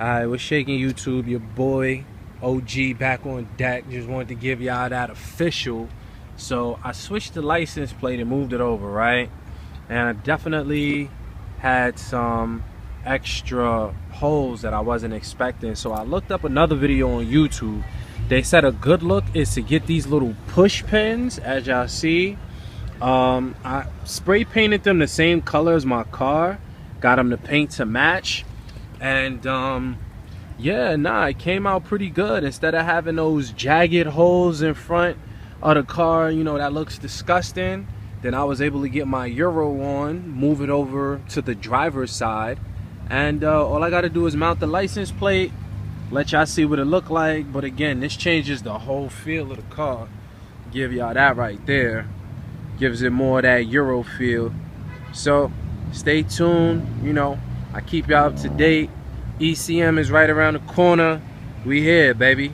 Alright, what's shaking YouTube? Your boy OG back on deck. Just wanted to give y'all that official. So I switched the license plate and moved it over, right? And I definitely had some extra holes that I wasn't expecting. So I looked up another video on YouTube. They said a good look is to get these little push pins, as y'all see. I spray painted them the same color as my car. Got them to paint to match. And yeah, nah, it came out pretty good. Instead of having those jagged holes in front of the car, you know, that looks disgusting, then I was able to get my Euro on, move it over to the driver's side, and all I gotta do is mount the license plate, let y'all see what it look like. But again, this changes the whole feel of the car. Give y'all that right there. Gives it more of that Euro feel. So stay tuned, you know, I keep y'all up to date. ECM is right around the corner. We here, baby.